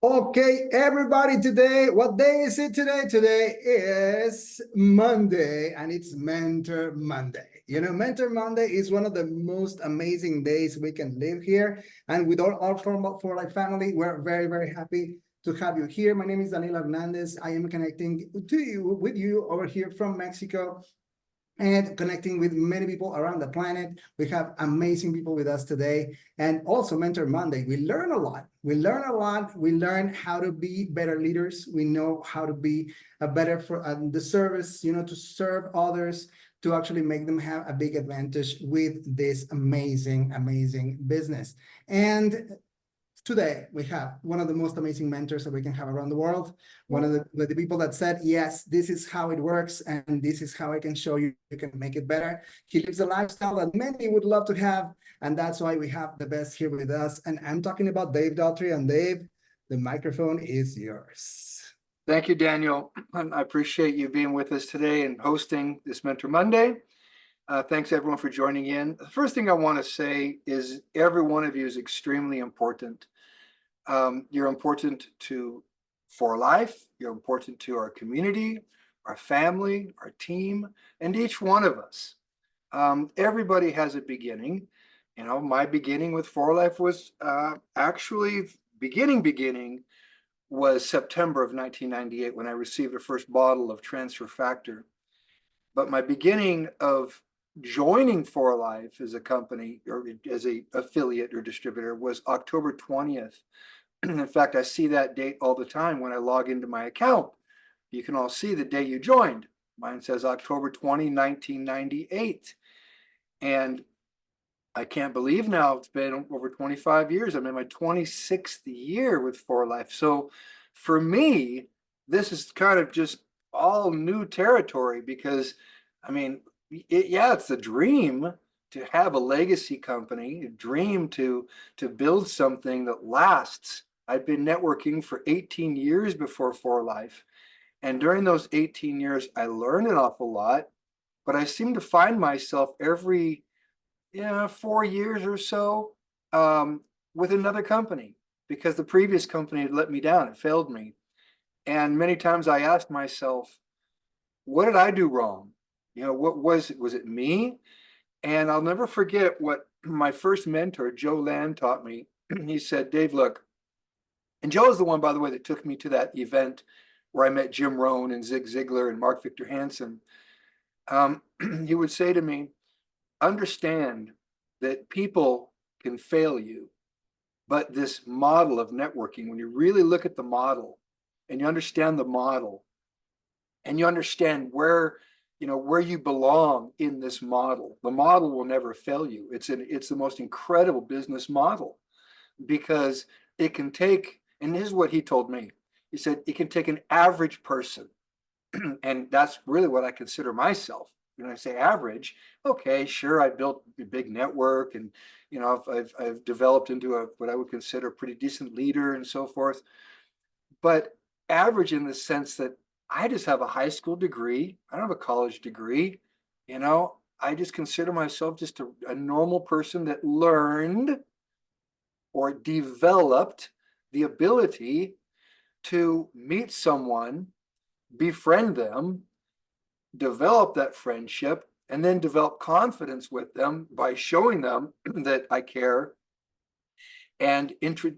Okay, everybody, today, what day is it today? Today is Monday, and it's Mentor Monday. You know, Mentor Monday is one of the most amazing days we can live here. And with all our for Life family, we're very, very happy to have you here. My name is Daniel Hernandez. I am connecting with you over here from Mexico and connecting with many people around the planet. We have amazing people with us today. And also Mentor Monday, we learn a lot. We learn a lot. We learn how to be better leaders. We know how to be a better for the service, to serve others, to actually make them have a big advantage with this amazing, amazing business. And today, we have one of the most amazing mentors that we can have around the world. One of the people that said, yes, this is how it works, and this is how I can show you you can make it better. He lives a lifestyle that many would love to have, and that's why we have the best here with us. And I'm talking about Dave Daughtrey. And Dave, the microphone is yours. Thank you, Daniel. I appreciate you being with us today and hosting this Mentor Monday. Thanks, everyone, for joining in. The first thing I want to say is every one of you is extremely important. You're important for life. You're important to our community, our family, our team, and each one of us. Everybody has a beginning. My beginning with For Life was actually beginning was September of 1998 when I received the first bottle of Transfer Factor. But my beginning of joining For Life as a company or as a affiliate or distributor was October 20th. In fact, I see that date all the time when I log into my account. You can all see the day you joined. Mine says October 20, 1998. And I can't believe now it's been over 25 years. I'm in my 26th year with For Life. So for me, this is kind of just all new territory because, it's a dream to have a legacy company, a dream to build something that lasts. I've been networking for 18 years before For Life. And during those 18 years, I learned an awful lot, but I seem to find myself every 4 years or so with another company because the previous company had let me down. It failed me. And many times I asked myself, what did I do wrong? What was it me? And I'll never forget what my first mentor, Joe Land, taught me. He said, Dave, look, and Joe is the one, by the way, that took me to that event where I met Jim Rohn and Zig Ziglar and Mark Victor Hansen. He would say to me, understand that people can fail you, but this model of networking, when you really look at the model and you understand the model and you understand where you belong in this model, the model will never fail you. It's the most incredible business model because it can take, and this is what he told me. He said, it can take an average person, and that's really what I consider myself. When I say average, okay, sure, I built a big network, and I've developed into what I would consider a pretty decent leader and so forth. But average in the sense that I just have a high school degree. I don't have a college degree. I just consider myself just a normal person that learned or developed the ability to meet someone, befriend them, develop that friendship, and then develop confidence with them by showing them that I care and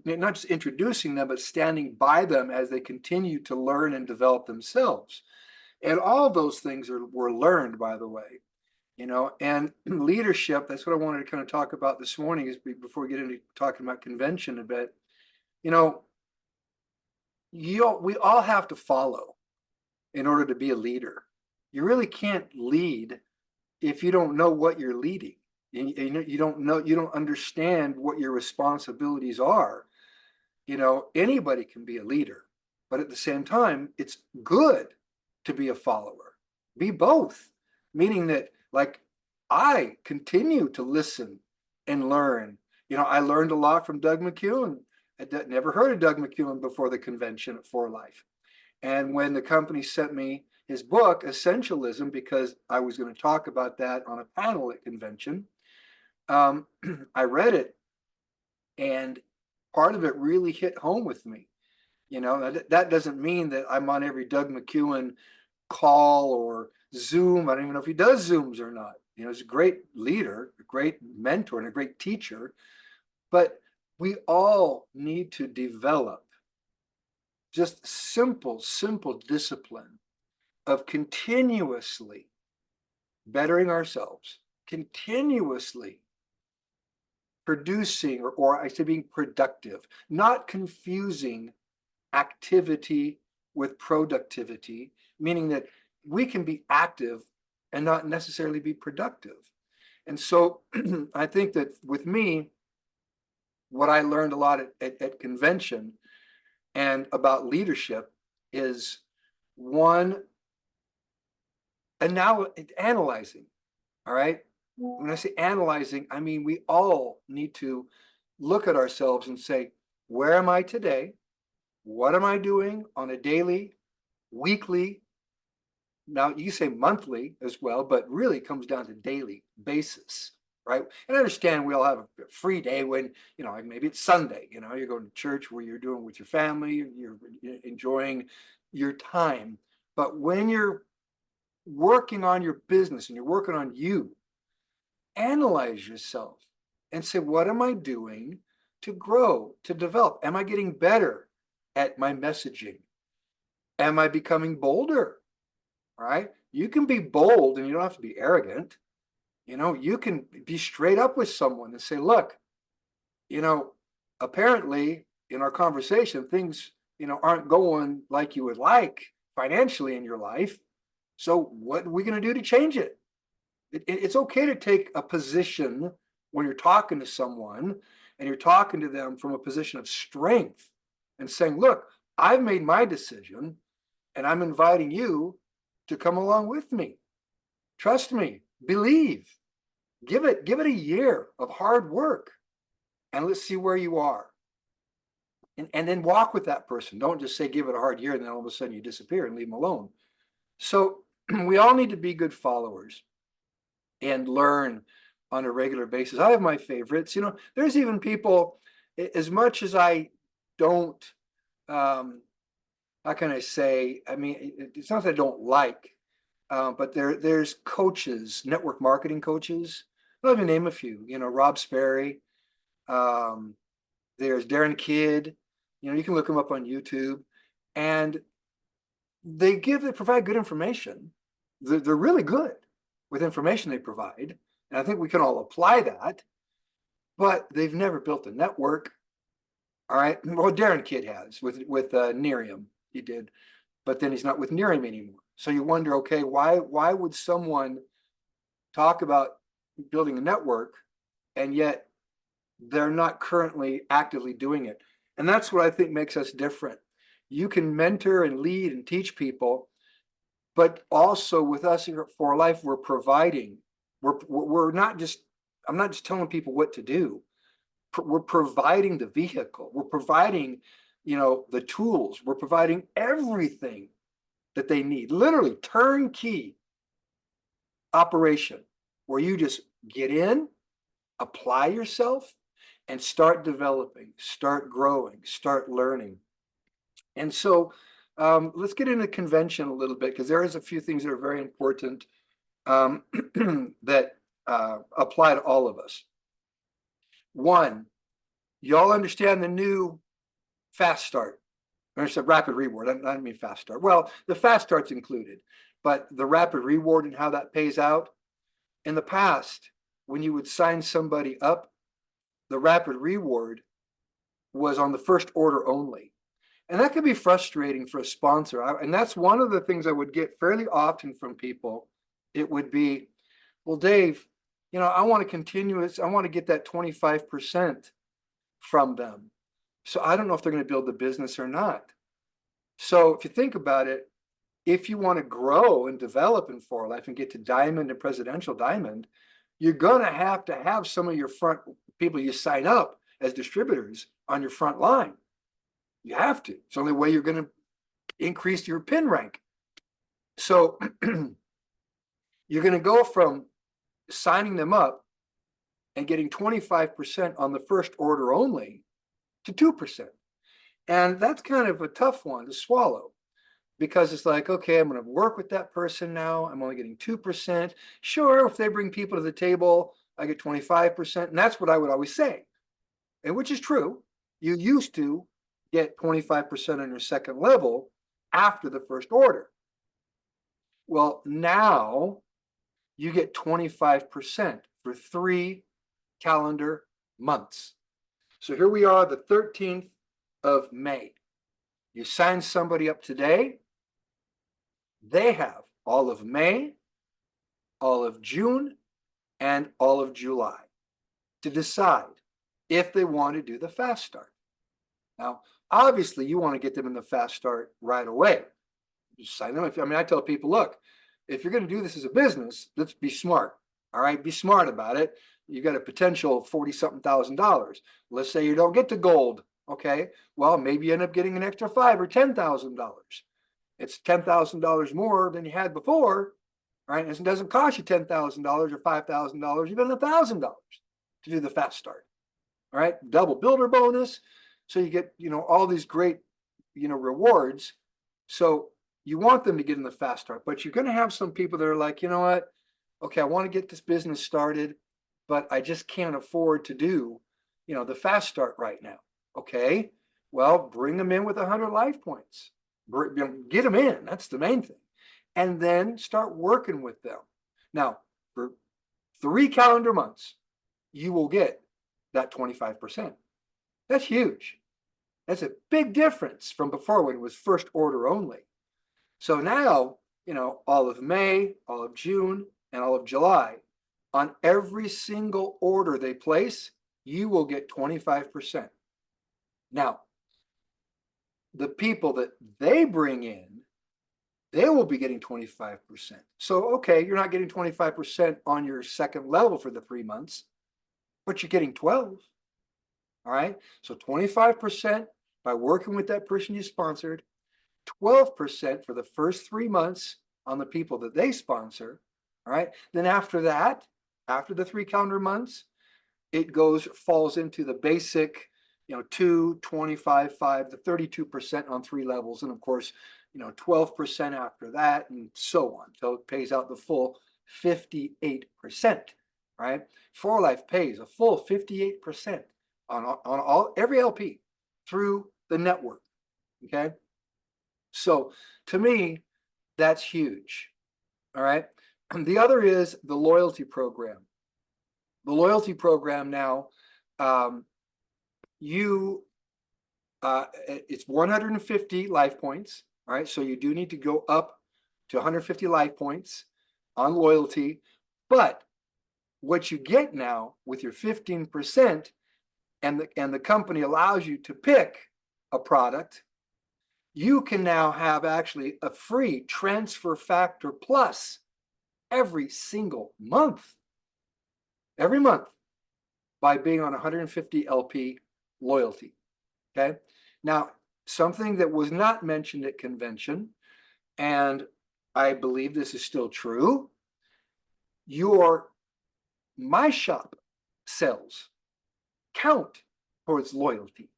not just introducing them, but standing by them as they continue to learn and develop themselves. And all those things were learned, by the way. And leadership, that's what I wanted to kind of talk about this morning, is before we get into talking about convention a bit. We all have to follow in order to be a leader. You really can't lead if you don't know what you're leading. You don't understand what your responsibilities are. Anybody can be a leader, but at the same time, it's good to be a follower. Be both, meaning that, like, I continue to listen and learn. I learned a lot from Doug McKeown. I'd never heard of Doug McKeown before the convention at For Life. And when the company sent me his book, Essentialism, because I was going to talk about that on a panel at convention, I read it, and part of it really hit home with me. That doesn't mean that I'm on every Doug McKeown call or Zoom. I don't even know if he does Zooms or not. He's a great leader, a great mentor, and a great teacher. But we all need to develop just simple discipline of continuously bettering ourselves, continuously producing, or I say being productive, not confusing activity with productivity, meaning that we can be active and not necessarily be productive. And so I think that with me, what I learned a lot at convention and about leadership is one, and now analyzing. All right. When I say analyzing, I mean we all need to look at ourselves and say, where am I today? What am I doing on a daily, weekly? Now you say monthly as well, but really it comes down to daily basis, right? And I understand we all have a free day when, like maybe it's Sunday, you're going to church where you're doing with your family, you're enjoying your time. But when you're working on your business and you're working on you, analyze yourself and say, what am I doing to grow, to develop? Am I getting better at my messaging? Am I becoming bolder? Right? You can be bold and you don't have to be arrogant. You can be straight up with someone and say, look, apparently in our conversation, things, aren't going like you would like financially in your life. So what are we going to do to change it? It's okay to take a position when you're talking to someone and you're talking to them from a position of strength and saying, look, I've made my decision and I'm inviting you to come along with me. Trust me, believe, give it a year of hard work and let's see where you are. And then walk with that person. Don't just say, give it a hard year. And then all of a sudden you disappear and leave them alone. So we all need to be good followers and learn on a regular basis. I have my favorites. There's even people, as much as I don't, how can I say, I mean, it's not that I don't like, but there's coaches, network marketing coaches. I'll even name a few, Rob Sperry. There's Darren Kidd, you can look them up on YouTube, and they provide good information. They're really good with information they provide. And I think we can all apply that, but they've never built a network. All right. Well, Darren Kidd has with Nerium, he did, but then he's not with Nerium anymore. So you wonder, okay, why would someone talk about building a network and yet they're not currently actively doing it? And that's what I think makes us different. You can mentor and lead and teach people, but also with us for life, we're providing. We're not just, I'm not just telling people what to do. We're providing the vehicle. We're providing, the tools. We're providing everything that they need. Literally turnkey operation where you just get in, apply yourself, and start developing, start growing, start learning. And so let's get into convention a little bit, because there is a few things that are very important that apply to all of us. One, y'all understand the new fast start. There's a rapid reward. I don't mean fast start. Well, the fast start's included, but the rapid reward and how that pays out. In the past, when you would sign somebody up, the rapid reward was on the first order only. And that could be frustrating for a sponsor. And that's one of the things I would get fairly often from people. It would be, well, Dave, I want to continue this. I want to get that 25% from them. So I don't know if they're going to build the business or not. So if you think about it, if you want to grow and develop in For Life and get to diamond and presidential diamond, you're going to have some of your front people you sign up as distributors on your front line. You have to. It's the only way you're going to increase your pin rank. So you're going to go from signing them up and getting 25% on the first order only to 2%. And that's kind of a tough one to swallow because it's like, okay, I'm going to work with that person now. I'm only getting 2%. Sure, if they bring people to the table, I get 25%. And that's what I would always say, and which is true. You used to get 25% on your second level after the first order. Well, now you get 25% for 3 calendar months. So here we are, the 13th of May. You sign somebody up today, they have all of May, all of June, and all of July to decide if they want to do the fast start. Now, obviously, you want to get them in the fast start right away. You sign them. I mean, I tell people, look, if you're going to do this as a business, let's be smart. All right, be smart about it. You got a potential $40-something thousand. Let's say you don't get to gold. Okay, well, maybe you end up getting an extra $5,000 or $10,000. It's $10,000 more than you had before, right? It doesn't cost you $10,000 or $5,000, even $1,000 to do the fast start. All right, double builder bonus, so you get all these great rewards. So you want them to get in the fast start, but you're going to have some people that are like, you know what? Okay, I want to get this business started, but I just can't afford to do the fast start right now. Okay, well, bring them in with 100 life points. Get them in. That's the main thing. And then start working with them. Now, for 3 calendar months, you will get that 25%. That's huge. That's a big difference from before when it was first order only. So now, all of May, all of June, and all of July, on every single order they place, you will get 25%. Now, the people that they bring in, they will be getting 25%. So, okay, you're not getting 25% on your second level for the 3 months, but you're getting 12. All right. So 25% by working with that person you sponsored, 12% for the first 3 months on the people that they sponsor. All right. Then after that, after the 3 calendar months, it falls into the basic, 2, 25, 5, the 32% on 3 levels. And of course, 12% after that, and so on. So it pays out the full 58%. Right. 4Life pays a full 58% on every LP through the network. Okay. So to me, that's huge. All right. And the other is the loyalty program. The loyalty program now, it's 150 life points. All right. So you do need to go up to 150 life points on loyalty. But what you get now with your 15%, and the company allows you to pick a product, you can now have actually a free transfer factor plus every single month, every month, by being on 150 LP loyalty. Okay. Now, something that was not mentioned at convention, and I believe this is still true, your My Shop sales count towards loyalty.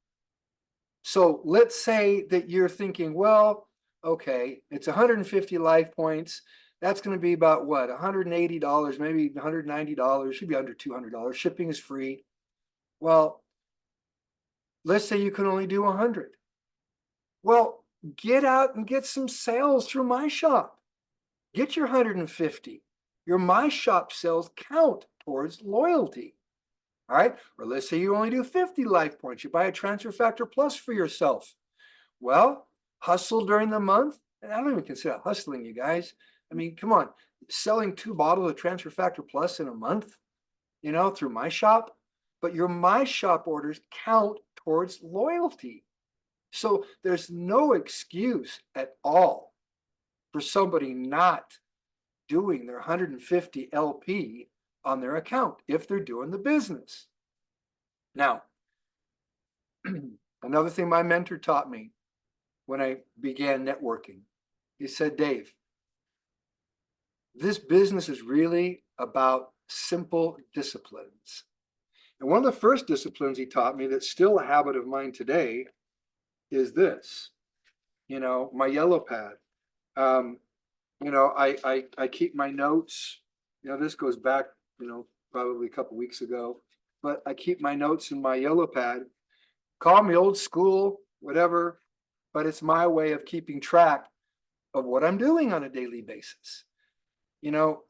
So let's say that you're thinking, well, okay, it's 150 life points. That's going to be about what? $180, maybe $190, should be under $200. Shipping is free. Well, let's say you can only do 100. Well, get out and get some sales through My Shop. Get your 150. Your My Shop sales count towards loyalty. All right. Or let's say you only do 50 life points. You buy a transfer factor plus for yourself. Well, hustle during the month. And I don't even consider hustling, you guys. I mean, come on. Selling 2 bottles of transfer factor plus in a month, through My Shop. But your My Shop orders count towards loyalty. So there's no excuse at all for somebody not doing their 150 LP on their account if they're doing the business. Now, another thing my mentor taught me when I began networking, he said, Dave, this business is really about simple disciplines. And one of the first disciplines he taught me that's still a habit of mine today is this, my yellow pad. I keep my notes, this goes back, probably a couple weeks ago, but I keep my notes in my yellow pad. Call me old school, whatever, but it's my way of keeping track of what I'm doing on a daily basis.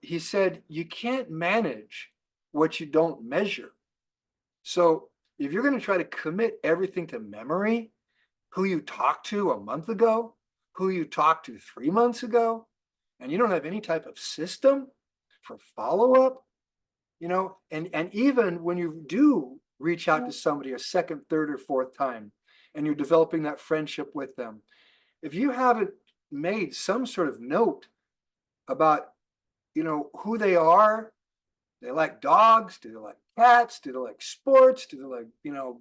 He said, you can't manage what you don't measure. So if you're going to try to commit everything to memory, who you talked to a month ago, who you talked to 3 months ago, and you don't have any type of system for follow-up, and even when you do reach out to somebody a second, third, or fourth time, and you're developing that friendship with them, if you haven't made some sort of note about, who they are, they like dogs, do they like cats, do they like sports, do they like,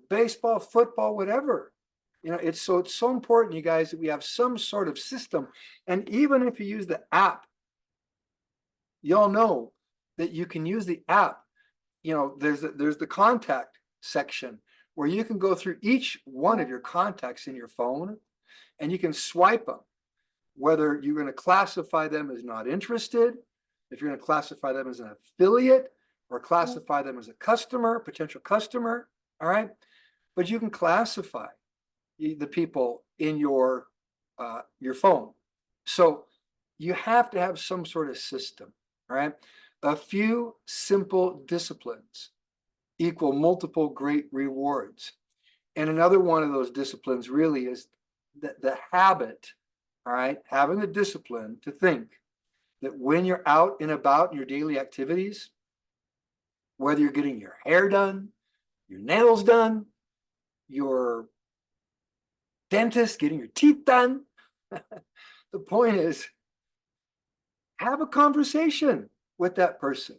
baseball, football, whatever. It's so important, you guys, that we have some sort of system. And even if you use the app, y'all know that you can use the app. There's the contact section where you can go through each one of your contacts in your phone, and you can swipe them, whether you're going to classify them as not interested, if you're going to classify them as an affiliate, or classify them as a customer, potential customer. All right. But you can classify the people in your phone. So you have to have some sort of system. All right. A few simple disciplines equal multiple great rewards. And another one of those disciplines really is the habit, all right, having the discipline to think that when you're out and about in your daily activities, whether you're getting your hair done, your nails done, your dentist getting your teeth done, the point is, have a conversation with that person.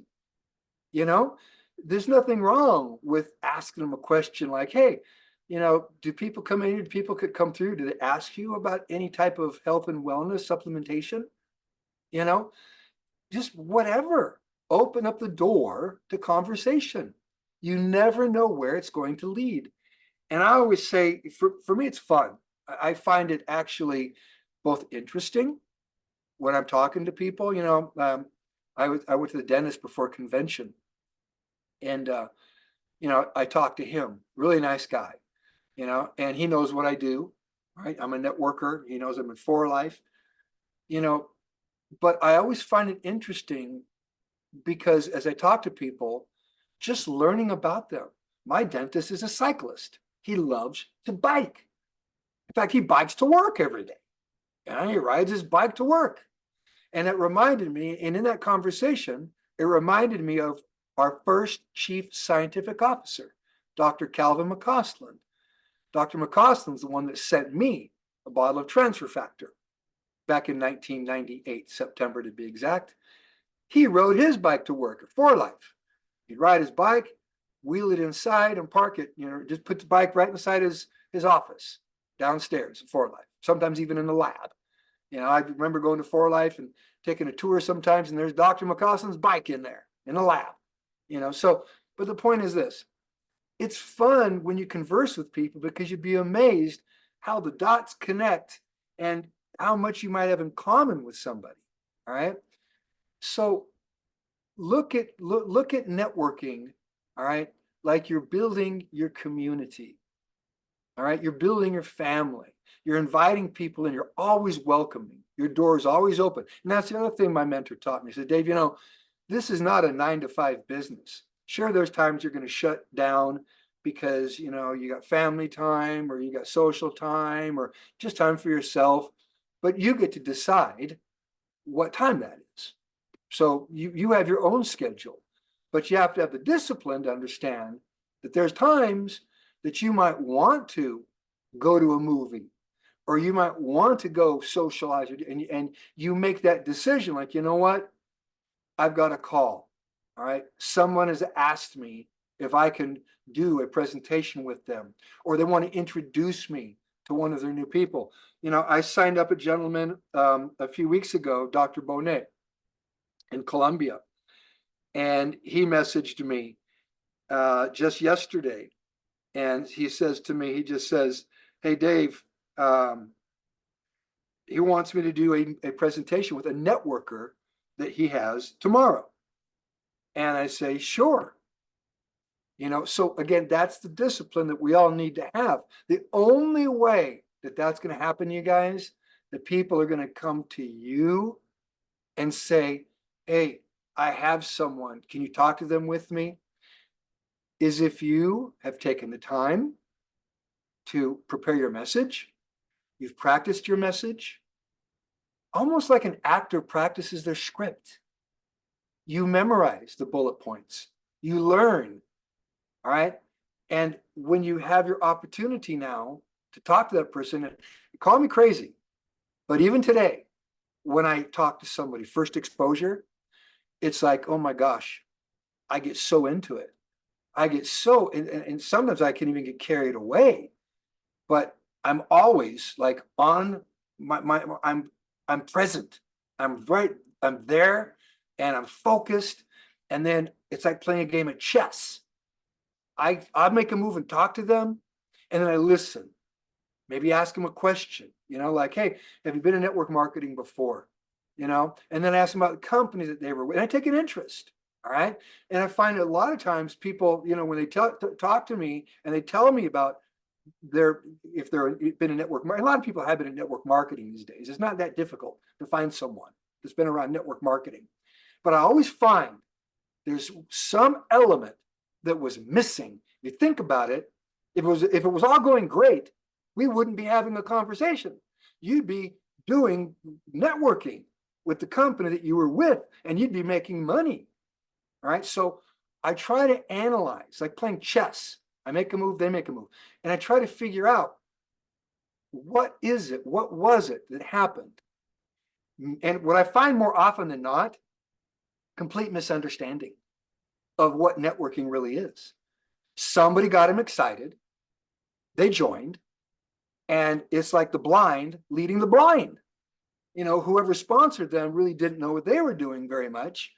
There's nothing wrong with asking them a question like, hey, do people come in here? Do people could come through? Do they ask you about any type of health and wellness supplementation? Just whatever. Open up the door to conversation. You never know where it's going to lead. And I always say, for me, it's fun. I find it actually both interesting when I'm talking to people. I went to the dentist before convention, and I talked to him. Really nice guy, and he knows what I do. Right, I'm a networker. He knows I'm in For Life. But I always find it interesting because as I talk to people, just learning about them. My dentist is a cyclist. He loves to bike. In fact, he bikes to work every day. He rides his bike to work. And it reminded me, and in that conversation, it reminded me of our first chief scientific officer, Dr. Calvin McCausland. Dr. McCausland's the one that sent me a bottle of transfer factor back in 1998, September to be exact. He rode his bike to work at For Life. He'd ride his bike, wheel it inside and park it, just put the bike right inside his office downstairs at For Life, sometimes even in the lab. I remember going to For Life and taking a tour sometimes, and there's Dr. McCausland's bike in there in the lab. But the point is this: it's fun when you converse with people because you'd be amazed how the dots connect and how much you might have in common with somebody. All right. So look at networking, all right, like you're building your community. All right, you're building your family. You're inviting people in. You're always welcoming. Your door is always open. And that's the other thing my mentor taught me. He said, Dave, this is not a 9-to-5 business. Sure, there's times you're going to shut down because, you got family time or you got social time or just time for yourself. But you get to decide what time that is. So you have your own schedule, but you have to have the discipline to understand that there's times that you might want to go to a movie or you might want to go socialize, and you make that decision like, you know what? I've got a call. All right. Someone has asked me if I can do a presentation with them, or they want to introduce me to one of their new people. I signed up a gentleman a few weeks ago, Dr. Bonet in Colombia, and he messaged me just yesterday. And he just says, hey, Dave, he wants me to do a presentation with a networker that he has tomorrow. And I say, sure. So again, that's the discipline that we all need to have. The only way that that's going to happen, you guys, that people are going to come to you and say, hey, I have someone, can you talk to them with me? Is if you have taken the time to prepare your message, you've practiced your message, almost like an actor practices their script. You memorize the bullet points, you learn, all right? And when you have your opportunity now to talk to that person, call me crazy, but even today, when I talk to somebody, first exposure, it's like, oh my gosh, I get so into it. I get so, and sometimes I can even get carried away, but I'm always like on I'm present. I'm there and I'm focused. And then it's like playing a game of chess. I make a move and talk to them, and then I listen. Maybe ask them a question, like, hey, have you been in network marketing before? And then ask them about the company that they were with. And I take an interest. All right. And I find a lot of times people, when they talk to me and they tell me about if they're been in network marketing, a lot of people have been in network marketing these days. It's not that difficult to find someone that's been around network marketing. But I always find there's some element that was missing. If you think about it, if it was all going great, we wouldn't be having a conversation. You'd be doing networking with the company that you were with, and you'd be making money. All right. So I try to analyze, like playing chess. I make a move, they make a move. And I try to figure out, what is it? What was it that happened? And what I find more often than not, complete misunderstanding of what networking really is. Somebody got them excited. They joined. And it's like the blind leading the blind. Whoever sponsored them really didn't know what they were doing very much.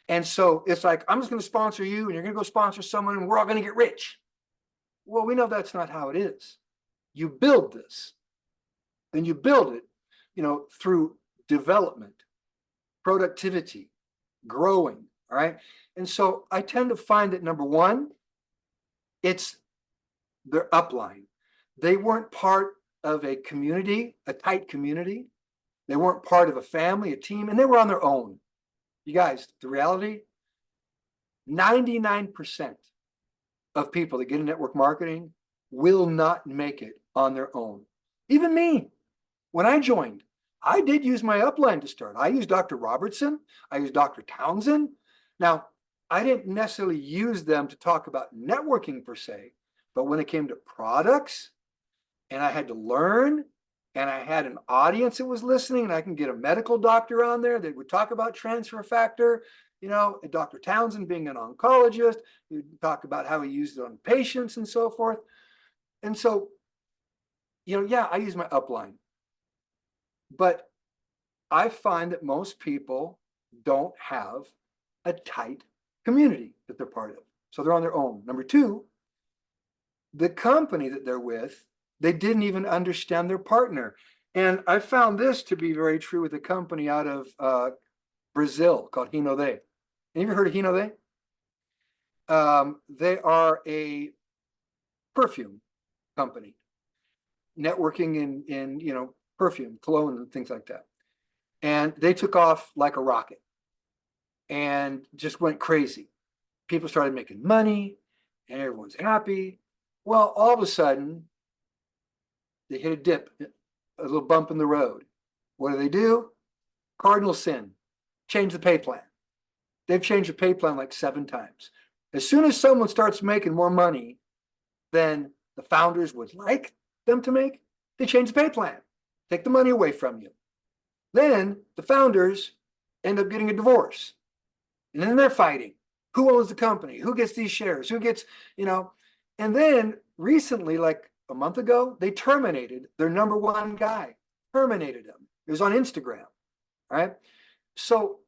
And so it's like, I'm just going to sponsor you and you're going to go sponsor someone and we're all going to get rich. Well, we know that's not how it is. You build this, and you build it, through development, productivity, growing. All right. And so I tend to find that number one, it's their upline. They weren't part of a community, a tight community. They weren't part of a family, a team, and they were on their own. You guys, the reality, 99% of people that get in network marketing will not make it on their own. Even me, when I joined, I did use my upline to start. I used Dr. Robertson. I used Dr. Townsend. Now, I didn't necessarily use them to talk about networking per se, but when it came to products and I had to learn, and I had an audience that was listening, and I can get a medical doctor on there that would talk about transfer factor, and Dr. Townsend being an oncologist, he would talk about how he used it on patients and so forth. And so, yeah, I use my upline. But I find that most people don't have a tight community that they're part of. So they're on their own. Number two, the company that they're with, they didn't even understand their partner. And I found this to be very true with a company out of Brazil called Hino They. Have you ever heard of Hino They? They are a perfume company, networking in perfume, cologne, and things like that. And they took off like a rocket and just went crazy. People started making money and everyone's happy. Well, all of a sudden, they hit a dip, a little bump in the road. What do? Cardinal sin, change the pay plan. They've changed the pay plan like 7 times. As soon as someone starts making more money than the founders would like them to make, they change the pay plan, take the money away from you. Then the founders end up getting a divorce. And then they're fighting. Who owns the company? Who gets these shares? Who gets, and then recently, like a month ago, they terminated their number one guy, terminated him. It was on Instagram, right? So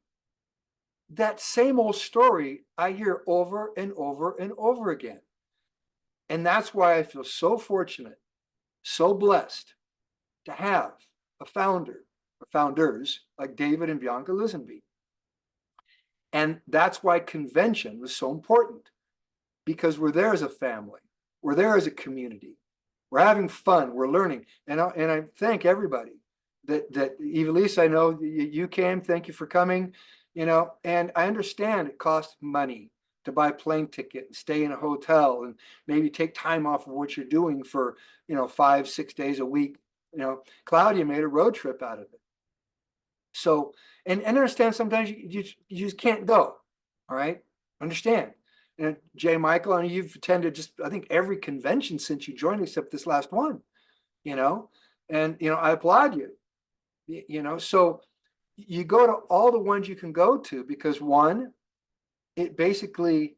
that same old story I hear over and over and over again. And that's why I feel so fortunate, so blessed to have a founder or founders like David and Bianca Lisenby. And that's why convention was so important, because we're there as a family. We're there as a community. We're having fun. We're learning. And I thank everybody that Evelise, I know you came. Thank you for coming. And I understand it costs money to buy a plane ticket and stay in a hotel and maybe take time off of what you're doing for 5-6 days a week. Claudia made a road trip out of it. So, and understand sometimes you just can't go. All right, understand. And Jay Michael, I mean, you've attended just, I think, every convention since you joined, except this last one. And I applaud you. So you go to all the ones you can go to, because one, it basically,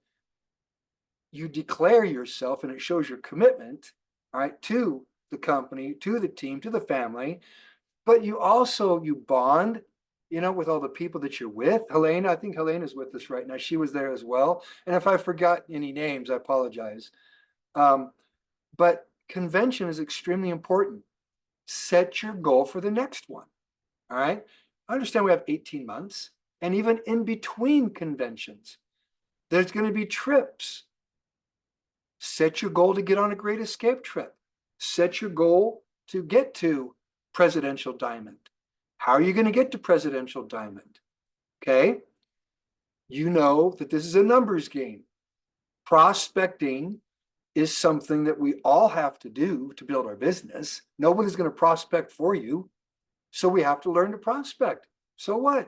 you declare yourself and it shows your commitment, all right, to the company, to the team, to the family. But you bond, with all the people that you're with. Helena, I think Helena's with us right now. She was there as well. And if I forgot any names, I apologize. But convention is extremely important. Set your goal for the next one. All right. I understand we have 18 months, and even in between conventions, there's going to be trips. Set your goal to get on a Great Escape trip. Set your goal to get to Presidential Diamond. How are you going to get to Presidential Diamond? Okay. You know that this is a numbers game. Prospecting is something that we all have to do to build our business. Nobody's going to prospect for you. So we have to learn to prospect. So what?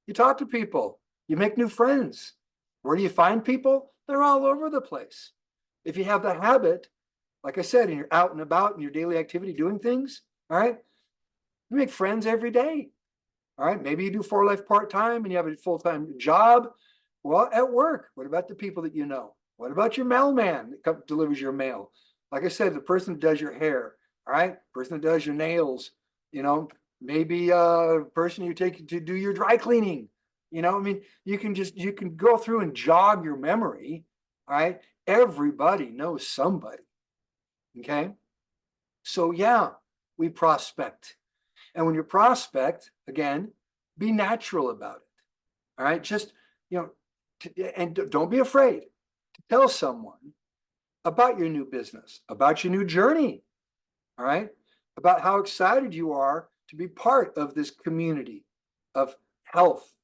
You talk to people. You make new friends. Where do you find people? They're all over the place. If you have the habit, like I said, and you're out and about in your daily activity doing things, all right, you make friends every day. All right, maybe you do 4Life part-time and you have a full-time job. Well, at work, what about the people that you know? What about your mailman that delivers your mail? Like I said, the person that does your hair, all right, person that does your nails, maybe a person you take to do your dry cleaning. I mean, you can go through and jog your memory. All right, everybody knows somebody. Okay, so yeah, we prospect. And when you prospect, again, be natural about it. All right, just and don't be afraid to tell someone about your new business, about your new journey. All right, about how excited you are to be part of this community of health,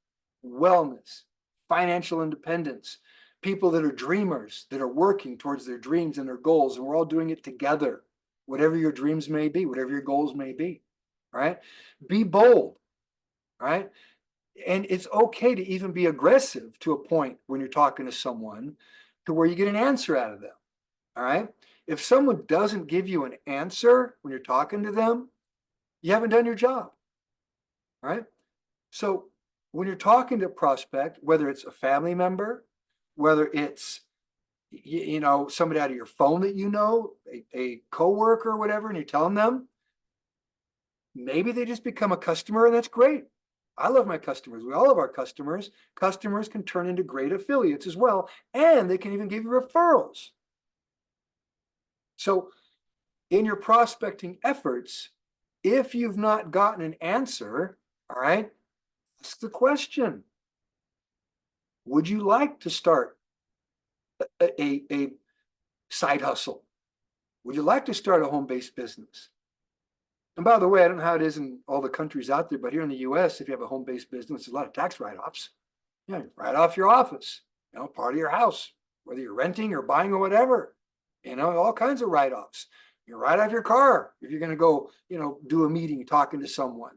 wellness, financial independence, people that are dreamers, that are working towards their dreams and their goals, and we're all doing it together, whatever your dreams may be, whatever your goals may be. Right? Be bold. Right? And it's okay to even be aggressive to a point when you're talking to someone, to where you get an answer out of them. All right? If someone doesn't give you an answer when you're talking to them, you haven't done your job. All right? So when you're talking to a prospect, whether it's a family member, whether it's somebody out of your phone that a coworker or whatever, and you're telling them, maybe they just become a customer, and that's great. I love my customers. We all love our customers. Customers can turn into great affiliates as well, and they can even give you referrals. So in your prospecting efforts, if you've not gotten an answer, all right, ask the question. Would you like to start a side hustle? Would you like to start a home-based business? And by the way, I don't know how it is in all the countries out there, but here in the US, if you have a home-based business, there's a lot of tax write-offs. Write off your office, part of your house, whether you're renting or buying or whatever, all kinds of write-offs. You write off your car if you're going to go, do a meeting, talking to someone.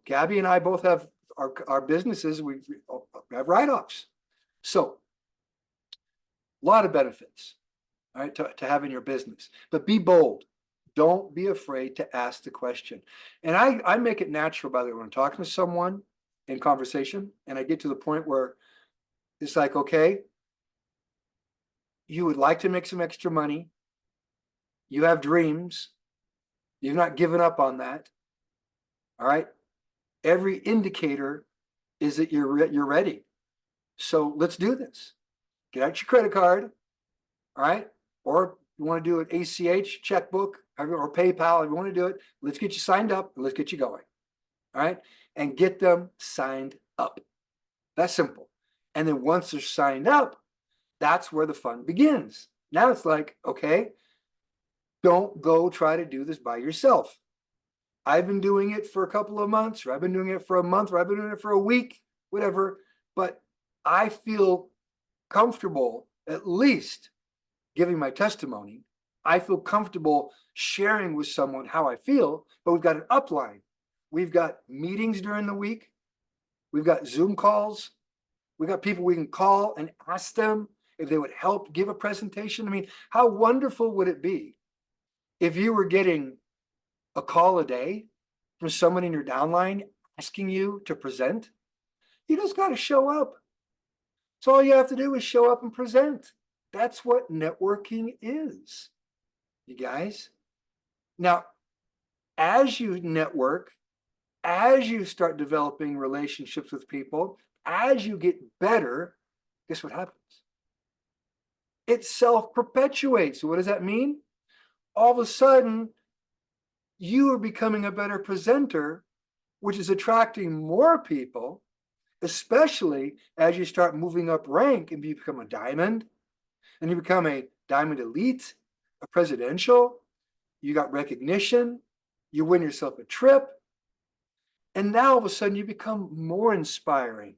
Gabby and I both have our businesses, we have write-offs. So a lot of benefits, all right, to having your business, but be bold. Don't be afraid to ask the question. And I make it natural, by the way, when I'm talking to someone in conversation, and I get to the point where it's like, okay, you would like to make some extra money. You have dreams. You've not given up on that. All right. Every indicator is that you're ready. So let's do this. Get out your credit card. All right. Or you want to do an ACH checkbook, or PayPal, if you want to do it, let's get you signed up and let's get you going. All right. And get them signed up. That's simple. And then once they're signed up, that's where the fun begins. Now it's like, okay, don't go try to do this by yourself. I've been doing it for a couple of months, or I've been doing it for a month, or I've been doing it for a week, whatever. But I feel comfortable at least giving my testimony. I feel comfortable sharing with someone how I feel, but we've got an upline. We've got meetings during the week. We've got Zoom calls. We've got people we can call and ask them if they would help give a presentation. I mean, how wonderful would it be if you were getting a call a day from someone in your downline asking you to present? You just got to show up. So all you have to do is show up and present. That's what networking is, you guys. Now, as you network, as you start developing relationships with people, as you get better, guess what happens? It self-perpetuates. What does that mean? All of a sudden, you are becoming a better presenter, which is attracting more people, especially as you start moving up rank and you become a diamond, and you become a diamond elite, a presidential, you got recognition, you win yourself a trip, and now all of a sudden you become more inspiring.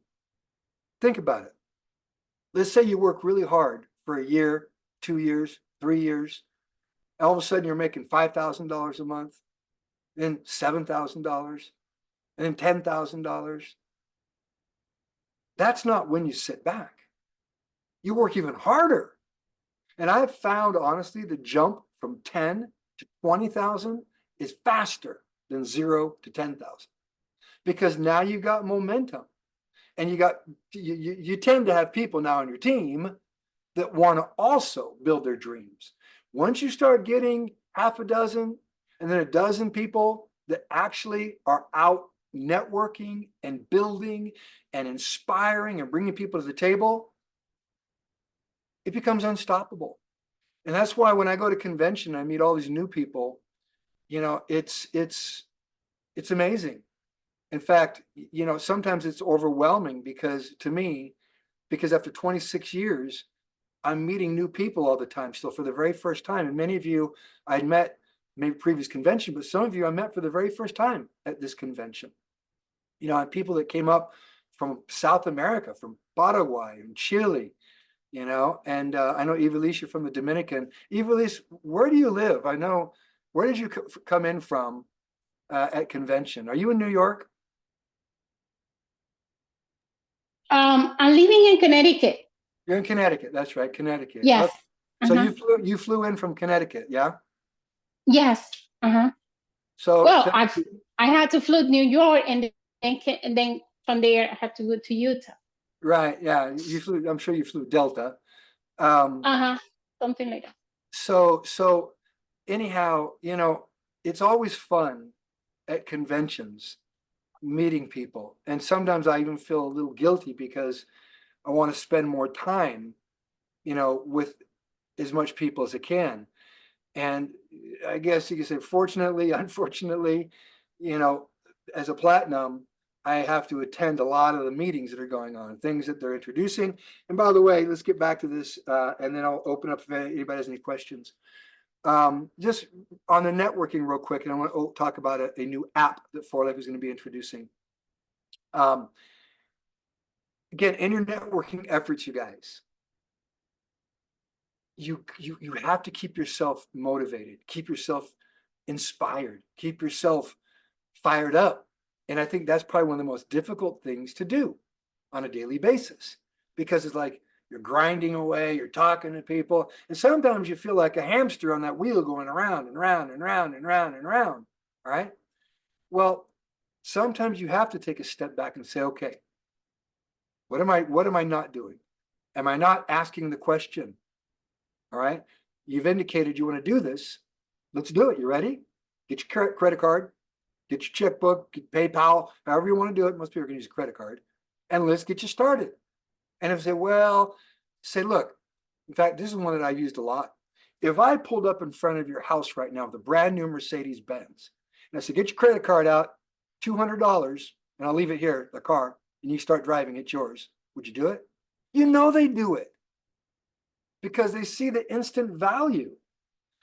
Think about it. Let's say you work really hard for a year, 2 years, 3 years. All of a sudden you're making $5,000 a month, then $7,000, and then $10,000. That's not when you sit back. You work even harder. And I've found, honestly, the jump from 10 to 20,000 is faster than 0 to 10,000, because now you got momentum, and you tend to have people now on your team that want to also build their dreams. Once you start getting half a dozen and then a dozen people that actually are out networking and building and inspiring and bringing people to the table, it becomes unstoppable. And that's why when I go to convention, I meet all these new people. You know, it's amazing. In fact, you know, sometimes it's overwhelming because after 26 years, I'm meeting new people all the time still for the very first time. And many of you I'd met maybe previous convention, but some of you I met for the very first time at this convention. You know, and people that came up from South America, from Paraguay and Chile, you know, and I know Evelise, you're from the Dominican. Evelise, where do you live? I know, where did you come in from at convention? Are you in New York? I'm living in Connecticut. You're in Connecticut. That's right, Connecticut. Yes. Okay. So you flew in from Connecticut, yeah? Yes. So well, I had to fly to New York, and then from there I had to go to Utah. Right. Yeah. You flew. I'm sure you flew Delta. Something like that. So anyhow, you know, it's always fun at conventions meeting people, and sometimes I even feel a little guilty because I want to spend more time, you know, with as much people as I can. And I guess you could say, fortunately, unfortunately, you know, as a platinum, I have to attend a lot of the meetings that are going on, things that they're introducing. And by the way, let's get back to this, and then I'll open up if anybody has any questions. Just on the networking real quick, and I want to talk about a new app that For Life is going to be introducing. Again, in your networking efforts, you guys, you have to keep yourself motivated, keep yourself inspired, keep yourself fired up. And I think that's probably one of the most difficult things to do on a daily basis, because it's like you're grinding away, you're talking to people, and sometimes you feel like a hamster on that wheel going around and round and round and round and round. All right. Well, sometimes you have to take a step back and say, okay, what am I not doing? Am I not asking the question? All right. You've indicated you want to do this. Let's do it. You ready? Get your credit card, get your checkbook, get PayPal, however you want to do it. Most people are going to use a credit card, and let's get you started. And if they say, well, say, look, in fact, this is one that I used a lot. if I pulled up in front of your house right now with a brand new Mercedes Benz, and I said, get your credit card out, $200, and I'll leave it here, the car, and you start driving, it's yours. Would you do it? You know they do it because they see the instant value.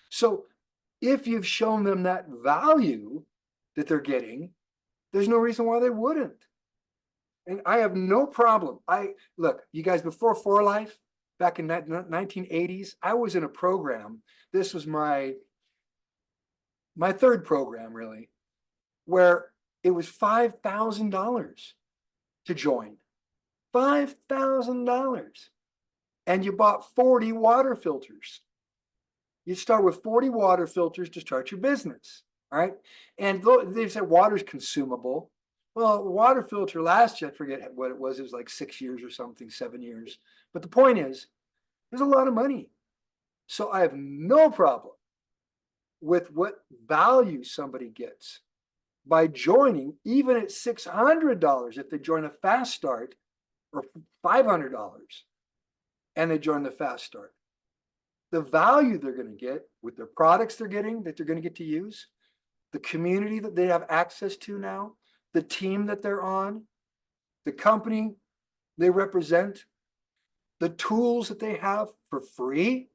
So if you've shown them that value that they're getting, there's no reason why they wouldn't. And I have no problem. Look, you guys, before For Life, back in 1980s, I was in a program. This was my third program, really, where it was $5,000 to join. $5,000. And you bought 40 water filters. You start with 40 water filters to start your business. All right. And they said water's consumable. Well, water filter last year, I forget what it was like 6 years or something, 7 years. But the point is, there's a lot of money. So I have no problem with what value somebody gets by joining, even at $600 if they join a fast start, or $500 and they join the fast start. The value they're going to get with their products they're getting, that they're going to get to use, the community that they have access to now, the team that they're on, the company they represent, the tools that they have for free,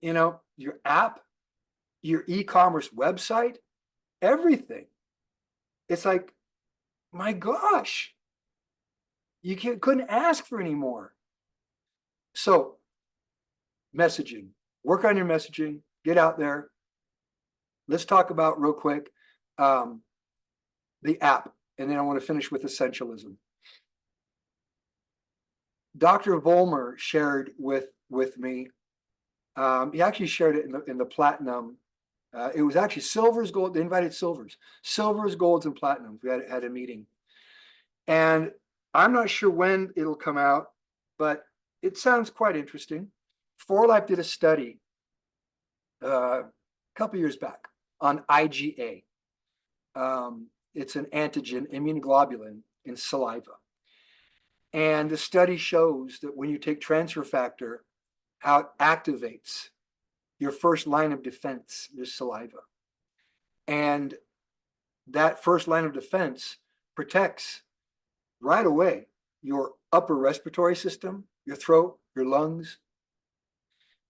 your app, your e-commerce website, everything. It's like, my gosh, you couldn't ask for any more. So messaging, work on your messaging, get out there. Let's talk about real quick the app, and then I want to finish with essentialism. Dr. Vollmer shared with me. He actually shared it in the platinum. It was actually silvers, gold. They invited silvers, golds, and platinums. We had a meeting, and I'm not sure when it'll come out, but it sounds quite interesting. For Life did a study a couple years back on IgA. It's an antigen, immunoglobulin in saliva. And the study shows that when you take transfer factor, how it activates your first line of defense, your saliva. And that first line of defense protects right away your upper respiratory system, your throat, your lungs.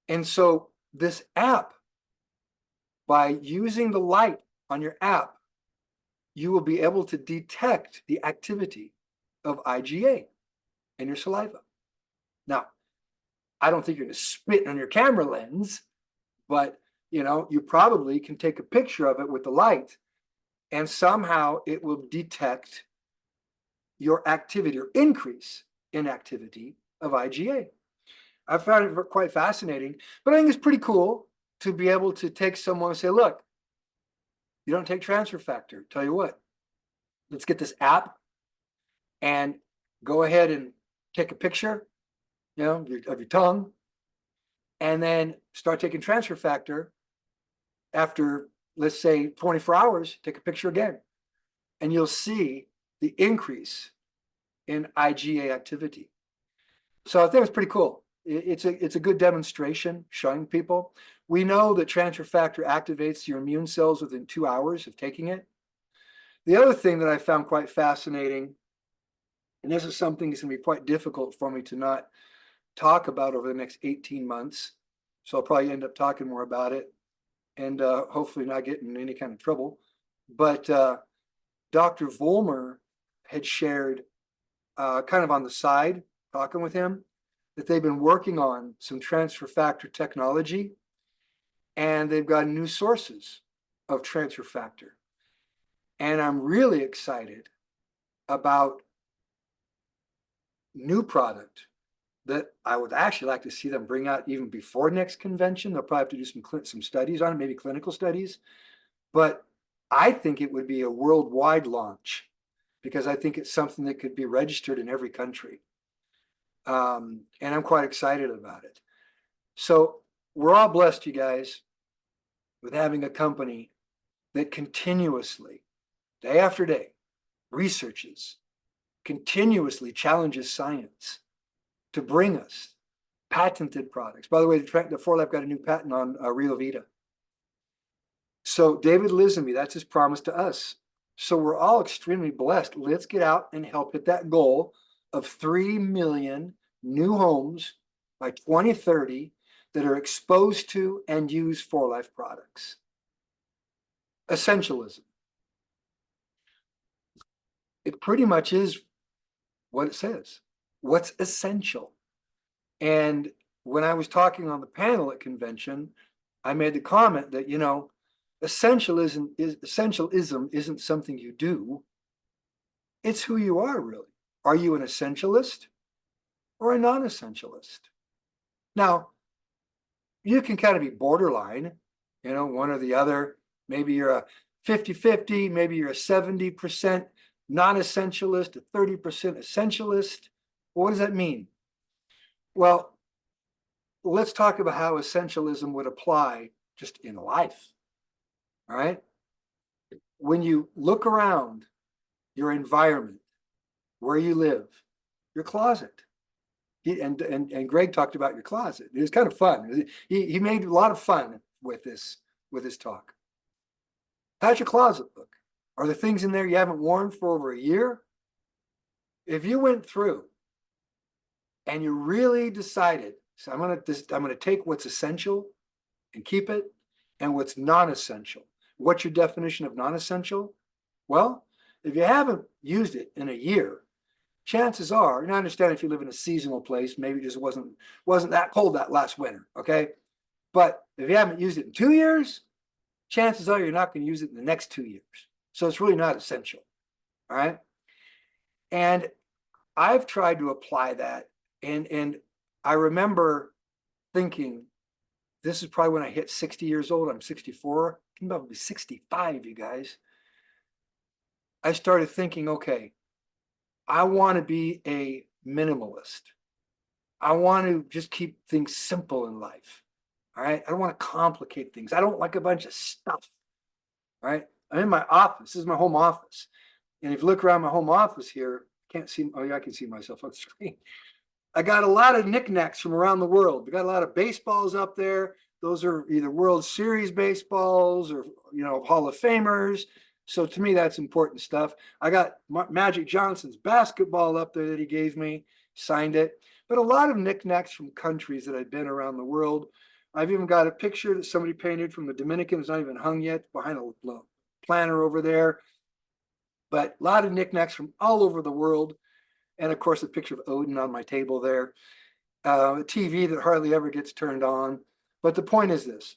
And so this app, by using the light on your app, you will be able to detect the activity of IgA in your saliva. Now, I don't think you're going to spit on your camera lens, but you probably can take a picture of it with the light, and somehow it will detect your activity or increase in activity of IgA. I found it quite fascinating, but I think it's pretty cool to be able to take someone and say, look, you don't take transfer factor. Tell you what, let's get this app and go ahead and take a picture, of your tongue, and then start taking transfer factor. After, let's say, 24 hours, take a picture again, and you'll see the increase in IgA activity. So I think it's pretty cool. It's a good demonstration showing people. We know that transfer factor activates your immune cells within 2 hours of taking it. The other thing that I found quite fascinating, and this is something that's going to be quite difficult for me to not talk about over the next 18 months, so I'll probably end up talking more about it, and hopefully not get in any kind of trouble. But Dr. Vollmer had shared, kind of on the side, talking with him, that they've been working on some transfer factor technology, and they've got new sources of transfer factor. And I'm really excited about new product that I would actually like to see them bring out even before next convention. They'll probably have to do some studies on it, maybe clinical studies. But I think it would be a worldwide launch, because I think it's something that could be registered in every country. And I'm quite excited about it. So we're all blessed, you guys, with having a company that continuously, day after day, researches, continuously challenges science to bring us patented products. By the way, the 4Life got a new patent on Rio Vita. So David lives in me. That's his promise to us. So we're all extremely blessed. Let's get out and help hit that goal of 3 million new homes by 2030 that are exposed to and use 4Life products. Essentialism. It pretty much is what it says. What's essential? And when I was talking on the panel at convention, I made the comment that, essentialism isn't something you do. It's who you are, really. Are you an essentialist or a non-essentialist? Now, you can kind of be borderline, one or the other. Maybe you're a 50-50, maybe you're a 70% non-essentialist, a 30% essentialist. What does that mean? Well, let's talk about how essentialism would apply just in life. All right. When you look around your environment, where you live, your closet, and Greg talked about your closet. It was kind of fun. He made a lot of fun with this talk. How's your closet look? Are there things in there you haven't worn for over a year? If you went through and you really decided, so I'm gonna take what's essential and keep it, and what's non-essential. What's your definition of non-essential? Well, if you haven't used it in a year, chances are, and I understand if you live in a seasonal place, maybe it just wasn't that cold that last winter, okay? But if you haven't used it in 2 years, chances are you're not going to use it in the next 2 years. So it's really not essential, all right? And I've tried to apply that, and I remember thinking, this is probably when I hit 60 years old. I'm 64. I'm about to be 65, you guys. I started thinking, okay, I want to be a minimalist. I want to just keep things simple in life. All right. I don't want to complicate things. I don't like a bunch of stuff. All right. I'm in my office. This is my home office. And if you look around my home office here, can't see. Oh, yeah, I can see myself on the screen. I got a lot of knickknacks from around the world. We got a lot of baseballs up there. Those are either World Series baseballs or, Hall of Famers. So to me, that's important stuff. I got Magic Johnson's basketball up there that he gave me, signed it. But a lot of knickknacks from countries that I've been around the world. I've even got a picture that somebody painted from the Dominican. It's not even hung yet, behind a planter over there. But a lot of knickknacks from all over the world. And of course, a picture of Odin on my table there. A TV that hardly ever gets turned on. But the point is this: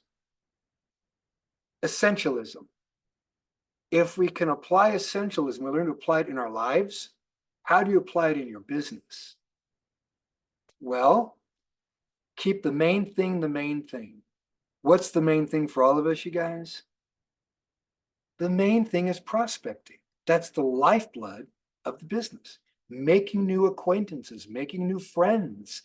essentialism. If we can apply essentialism, we learn to apply it in our lives. How do you apply it in your business? Well, keep the main thing the main thing. What's the main thing for all of us, you guys? The main thing is prospecting. That's the lifeblood of the business. Making new acquaintances, making new friends,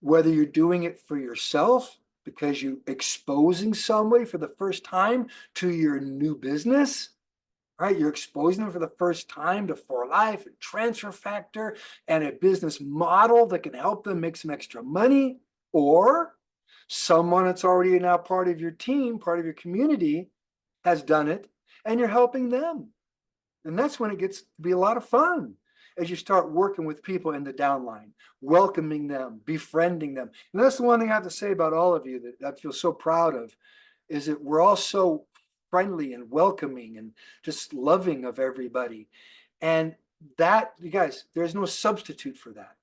whether you're doing it for yourself because you're exposing somebody for the first time to your new business, right? You're exposing them for the first time to 4Life and Transfer Factor and a business model that can help them make some extra money, or someone that's already now part of your team, part of your community has done it, and you're helping them. And that's when it gets to be a lot of fun, as you start working with people in the downline, welcoming them, befriending them. And that's the one thing I have to say about all of you that I feel so proud of, is that we're all so friendly and welcoming and just loving of everybody. And that, you guys, there's no substitute for that.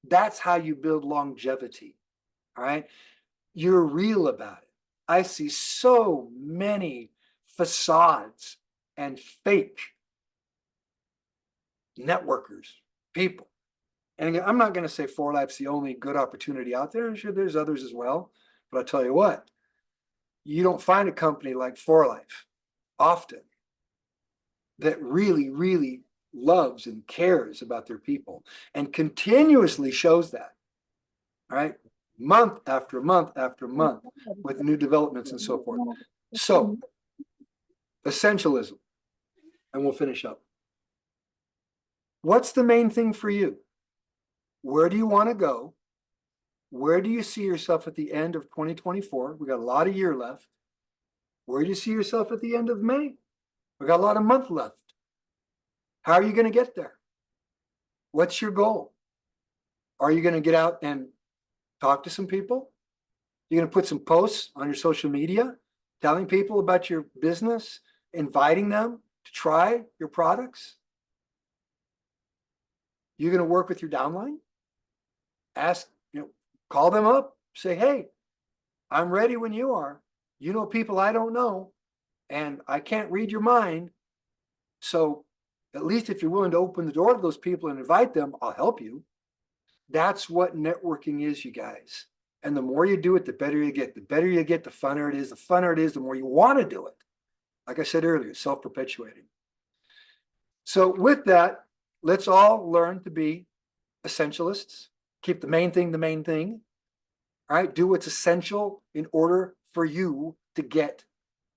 That's how you build longevity. All right. You're real about it. I see so many facades and fake networkers, people. And again, I'm not going to say 4Life's the only good opportunity out there. I'm sure there's others as well. But I'll tell you what, you don't find a company like 4Life often that really, really loves and cares about their people and continuously shows that. All right. Month after month after month with new developments and so forth. So, essentialism, and we'll finish up. What's the main thing for you? Where do you want to go? Where do you see yourself at the end of 2024? We got a lot of year left. Where do you see yourself at the end of May? We got a lot of month left. How are you going to get there? What's your goal? Are you going to get out and talk to some people? You're going to put some posts on your social media, telling people about your business, inviting them to try your products? You're going to work with your downline? Ask, call them up, say, hey, I'm ready when you are. You know people I don't know, and I can't read your mind. So at least if you're willing to open the door to those people and invite them, I'll help you. That's what networking is, you guys. And the more you do it, the better you get. The better you get, the funner it is. The funner it is, the more you want to do it. Like I said earlier, self-perpetuating. So with that, let's all learn to be essentialists. Keep the main thing the main thing. All right, do what's essential in order for you to get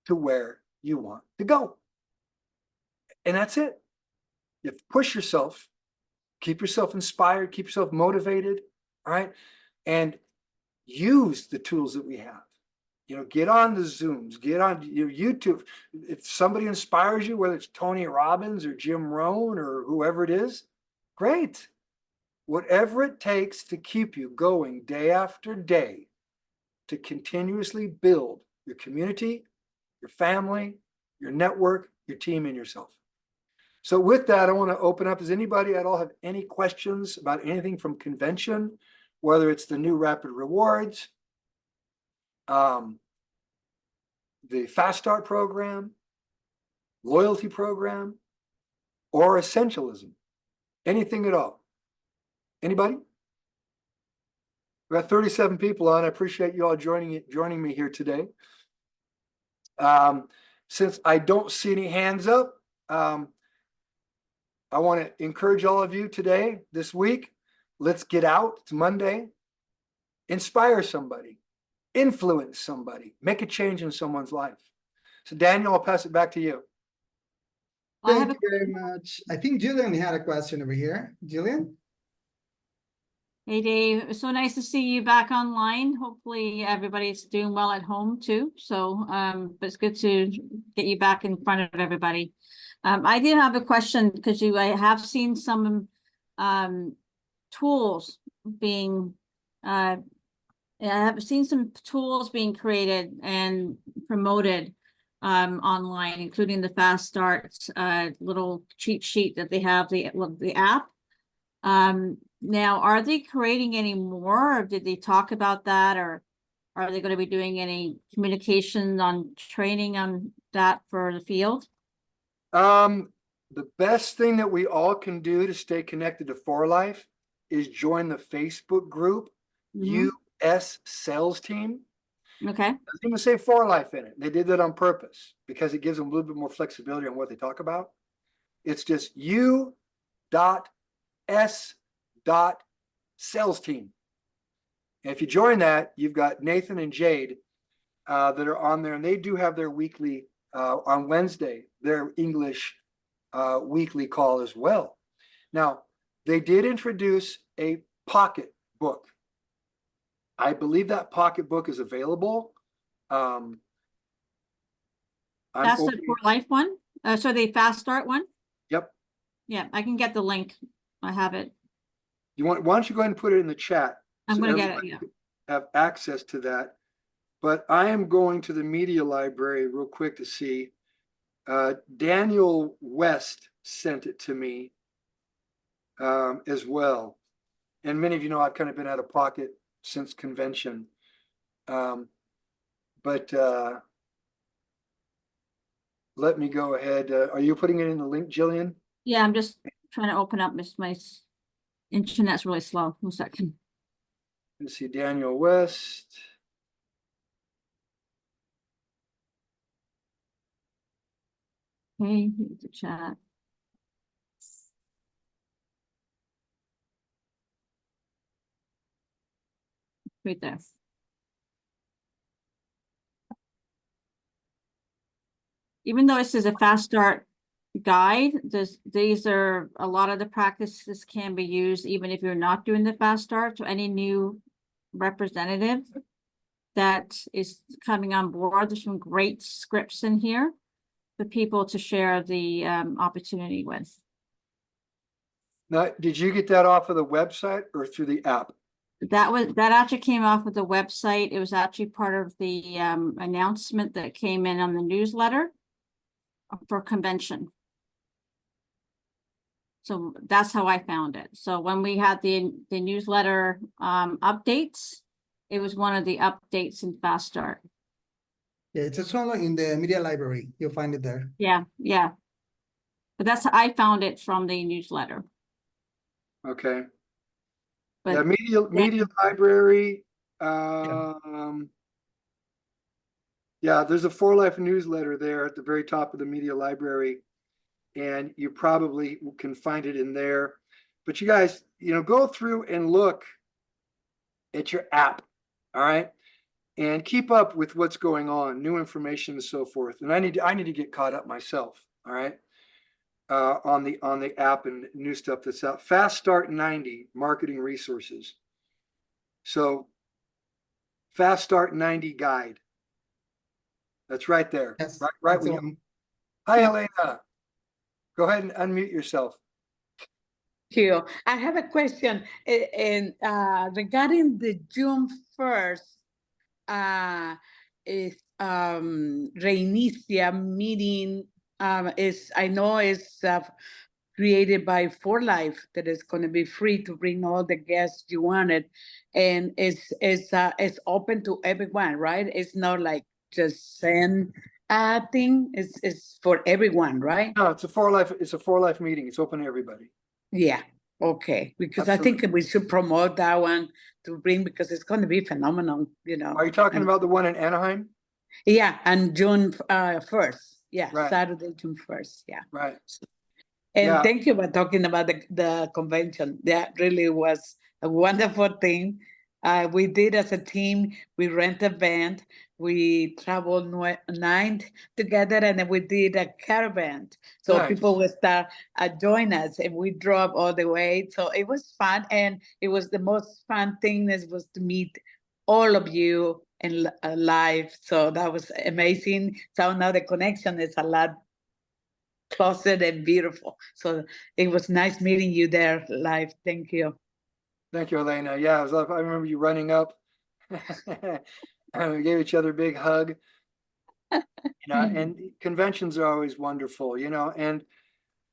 to where you want to go. And that's it. You have to push yourself, keep yourself inspired, keep yourself motivated, all right? And use the tools that we have. Get on the Zooms, get on your YouTube. If somebody inspires you, whether it's Tony Robbins or Jim Rohn or whoever it is, great. Whatever it takes to keep you going day after day, to continuously build your community, your family, your network, your team, and yourself. So with that, I want to open up. Does anybody at all have any questions about anything from convention, whether it's the new rapid rewards, the Fast Start program, loyalty program, or essentialism? Anything at all? Anybody? We got 37 people on. I appreciate you all joining me here today. Since I don't see any hands up, I want to encourage all of you today, this week, let's get out. It's Monday. Inspire somebody, influence somebody, make a change in someone's life. So Daniel, I'll pass it back to you. Thank you very much. I think Jillian had a question over here. Jillian? Hey, Dave. It was so nice to see you back online. Hopefully everybody's doing well at home too. So, but it's good to get you back in front of everybody. I did have a question because I have seen some tools being, I have seen some tools being created and promoted online, including the Fast Starts little cheat sheet that they have, the app. Now, are they creating any more, or did they talk about that, or are they going to be doing any communication on training on that for the field? The best thing that we all can do to stay connected to For Life is join the Facebook group, US Sales Team. Okay. It doesn't even say For Life in it. They did that on purpose because it gives them a little bit more flexibility on what they talk about. It's just U.S.Sales Team. And if you join that, you've got Nathan and Jade that are on there, and they do have their weekly on Wednesday, their English weekly call as well. Now, they did introduce a pocket book. I believe that pocket book is available. That's the For Life one? So the Fast Start one? Yep. Yeah, I can get the link. I have it. Why don't you go ahead and put it in the chat? I'm going to get it, yeah. Have access to that. But I am going to the media library real quick to see. Daniel West sent it to me as well. And many of you know I've kind of been out of pocket since convention. But let me go ahead. Are you putting it in the link, Jillian? Yeah, I'm just trying to open up my internet's really slow. 1 second. Let's see, Daniel West. Okay, here's the chat. Right there. Even though this is a Fast Start guide, these are a lot of the practices can be used even if you're not doing the Fast Start. So any new representative that is coming on board. There's some great scripts in here for people to share the opportunity with. Now, did you get that off of the website or through the app? That actually came off of the website. It was actually part of the announcement that came in on the newsletter for convention. So that's how I found it. So when we had the newsletter updates, it was one of the updates in Fast Start. Yeah, it's also in the media library. You'll find it there. Yeah, yeah. But that's how I found it from the newsletter. Okay. But Yeah, media library. Yeah, there's a For Life newsletter there at the very top of the media library, and you probably can find it in there. But you guys, go through and look at your app, all right, and keep up with what's going on, new information and so forth. And I need to get caught up myself, all right, on the app and new stuff that's out. Fast Start 90 marketing resources. So Fast Start 90 guide. That's right there. Yes, Right. that's the one. Hi, Yeah. Elena. Go ahead and unmute yourself. Thank you. I have a question and regarding the June 1st is Reinicia meeting is I know is created by For Life that is going to be free to bring all the guests you wanted, and it's open to everyone, right? It's not like just send thing. It's for everyone, right? No, it's a For Life meeting. It's open to everybody. Yeah. Okay. Because Absolutely. I think we should promote that one to bring because it's going to be phenomenal. Are you talking And- about the one in Anaheim? Yeah, and June 1st. Yeah, Right. Saturday, June 1st. Yeah. Right. And Yeah. thank you for talking about the convention. That really was a wonderful thing. We did as a team, we rent a van, we traveled 9 together, and then we did a caravan. So Nice. people would start join us, and we drove all the way. So it was fun, and it was the most fun thing is was to meet all of you in live. So that was amazing. So now the connection is a lot closer and beautiful. So it was nice meeting you there live. Thank you. Thank you, Elena. Yeah, I remember you running up. We gave each other a big hug. And conventions are always wonderful, and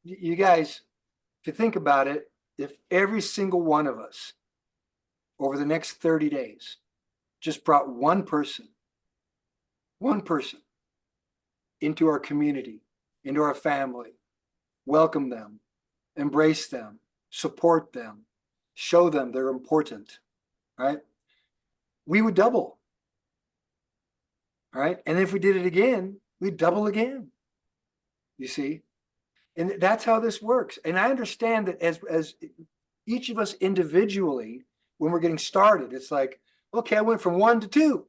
you guys, if you think about it, if every single one of us over the next 30 days just brought one person into our community, into our family, welcome them, embrace them, support them, show them they're important, right? We would double, all right? And if we did it again, we'd double again, you see? And that's how this works. And I understand that as each of us individually, when we're getting started, it's like, okay, I went from 1 to 2,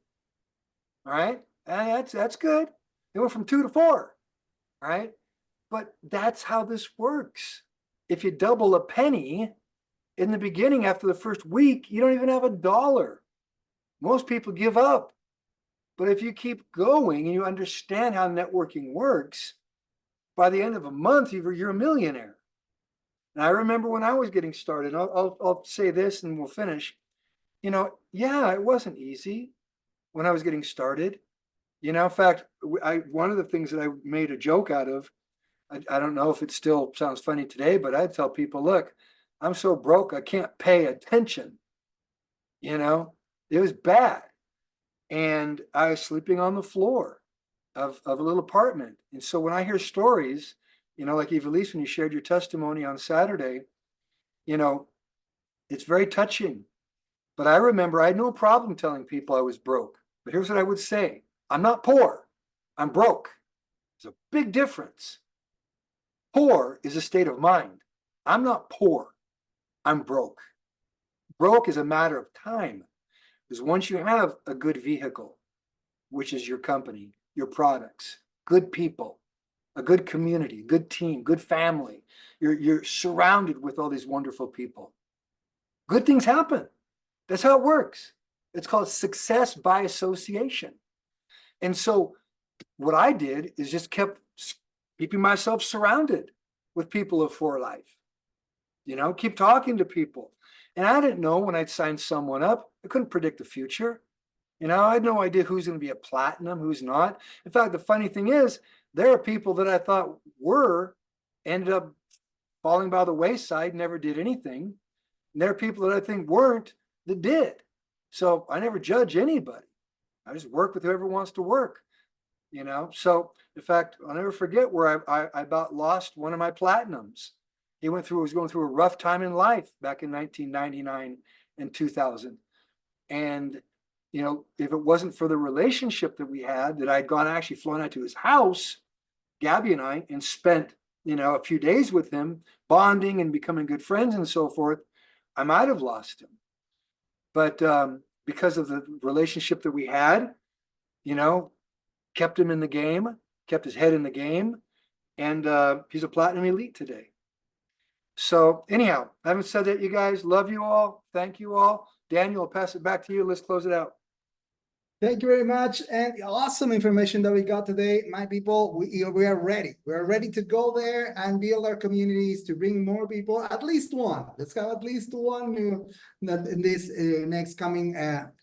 all right? That's good. It went from 2 to 4, all right? But that's how this works. If you double a penny in the beginning, after the first week, you don't even have $1. Most people give up. But if you keep going and you understand how networking works, by the end of a month, you're a millionaire. And I remember when I was getting started, I'll say this and we'll finish. Yeah, it wasn't easy when I was getting started. In fact, one of the things that I made a joke out of, I don't know if it still sounds funny today, but I'd tell people, look, I'm so broke, I can't pay attention. It was bad. And I was sleeping on the floor of a little apartment. And so when I hear stories, like Evelise, when you shared your testimony on Saturday, it's very touching. But I remember I had no problem telling people I was broke. But here's what I would say. I'm not poor. I'm broke. There's a big difference. Poor is a state of mind. I'm not poor. I'm broke. Broke is a matter of time. Because once you have a good vehicle, which is your company, your products, good people, a good community, good team, good family, you're surrounded with all these wonderful people. Good things happen. That's how it works. It's called success by association. And so what I did is just kept keeping myself surrounded with people of For Life. Keep talking to people. And I didn't know when I'd sign someone up, I couldn't predict the future. I had no idea who's going to be a platinum, who's not. In fact, the funny thing is, there are people that I thought ended up falling by the wayside, never did anything. And there are people that I think weren't that did. So I never judge anybody. I just work with whoever wants to work. So in fact, I'll never forget where I about lost one of my platinums. He was going through a rough time in life back in 1999 and 2000. And, if it wasn't for the relationship that we had, that I'd actually flown out to his house, Gabby and I, and spent, a few days with him, bonding and becoming good friends and so forth, I might have lost him. But because of the relationship that we had, kept him in the game, kept his head in the game, and he's a platinum elite today. So anyhow, I haven't said that, you guys. Love you all. Thank you all. Daniel, I'll pass it back to you. Let's close it out. Thank you very much, and awesome information that we got today, my people. We are ready. We are ready to go there and build our communities to bring more people. At least one. Let's have at least one new in this next coming.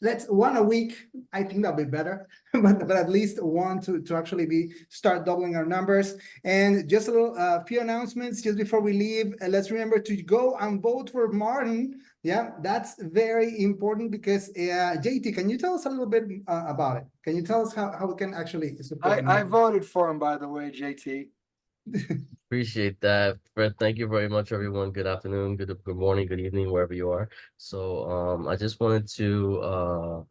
Let's one a week. I think that'll be better, but at least one to actually start doubling our numbers. And just a little few announcements just before we leave. Let's remember to go and vote for Martin. Yeah, that's very important because JT, can you tell us a little bit about it? Can you tell us how we can actually support I voted for him, by the way, JT. Appreciate that, Fred. Thank you very much, everyone. Good afternoon, good morning, good evening, wherever you are. So I just wanted to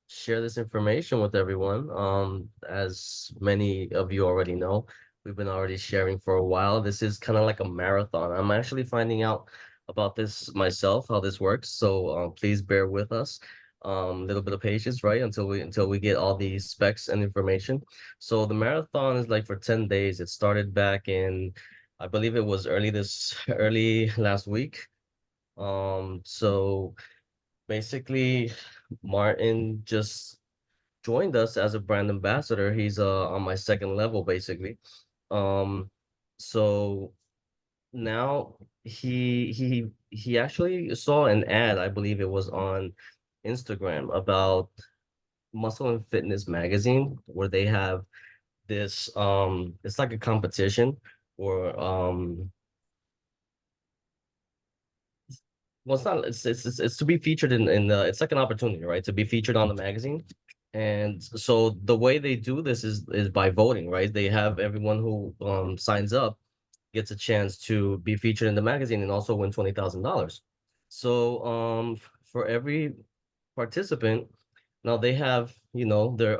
share this information with everyone. As many of you already know, we've been already sharing for a while. This is kind of like a marathon. I'm actually finding out about this myself, how this works. So please bear with us. Little bit of patience, right? Until we get all the specs and information. So the marathon is like for 10 days. It started back in, I believe it was early last week. So basically Martin just joined us as a brand ambassador. He's on my second level, basically. So now he actually saw an ad, I believe it was on Instagram, about Muscle and Fitness magazine, where they have this it's like a competition, or well, it's not, it's to be featured in the, it's like an opportunity, right, to be featured on the magazine. And so the way they do this is by voting, right? They have everyone who signs up gets a chance to be featured in the magazine and also win $20,000. So for every participant, now they have, their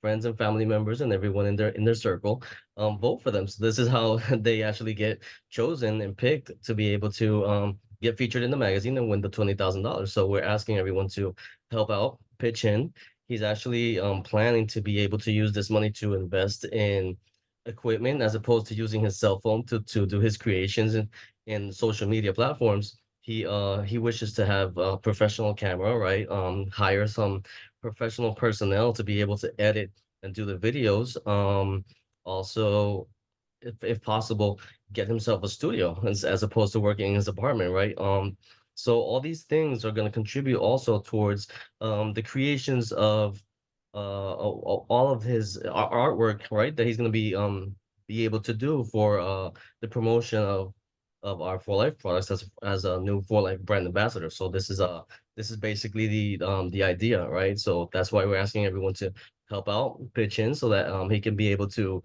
friends and family members and everyone in their circle vote for them. So this is how they actually get chosen and picked to be able to get featured in the magazine and win the $20,000. So we're asking everyone to help out, pitch in. He's actually planning to be able to use this money to invest in equipment as opposed to using his cell phone to do his creations in social media platforms. He wishes to have a professional camera, right? Hire some professional personnel to be able to edit and do the videos. Also, if possible, get himself a studio as opposed to working in his apartment, right? So all these things are going to contribute also towards the creations of all of his artwork, right? That he's going to be able to do for the promotion of our For Life products as a new For Life brand ambassador. So this is basically the idea, right? So that's why we're asking everyone to help out, pitch in, so that he can be able to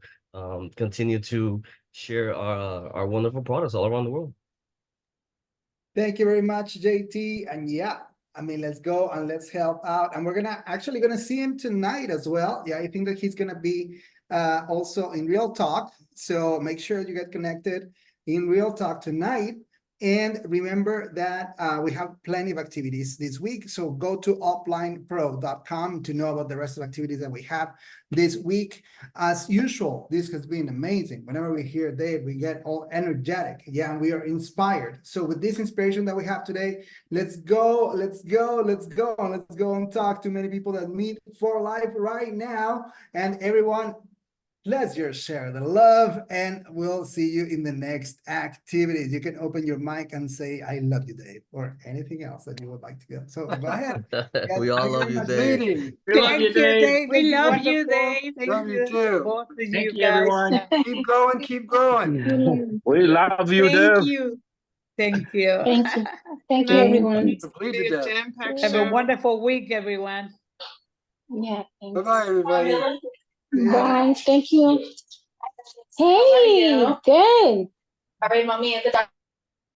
continue to share our wonderful products all around the world. Thank you very much, JT. And yeah, I mean, let's go and let's help out. And we're actually gonna see him tonight as well. Yeah, I think that he's gonna be also in Real Talk. So make sure you get connected in Real Talk tonight. And remember that we have plenty of activities this week. So go to offlinepro.com to know about the rest of the activities that we have this week. As usual, this has been amazing. Whenever we hear Dave, we get all energetic. Yeah, and we are inspired. So with this inspiration that we have today, let's go and talk to many people that meet for life right now. And everyone, let's just share the love, and we'll see you in the next activities. You can open your mic and say, I love you, Dave, or anything else that you would like to go. So go ahead. We all love you, Dave. Meeting. We love you, Dave. We love you, Wonderful. Dave. Thank Love you too. both of Thank you you, guys. everyone. Keep going, keep going. We love you, Thank Dave. you. Thank you. Thank you. Thank you, Yeah. everyone. Complete the death. Have a wonderful week, everyone. Yeah. Thanks. Bye-bye, everybody. Bye. Thank you. Hey, good. Mommy,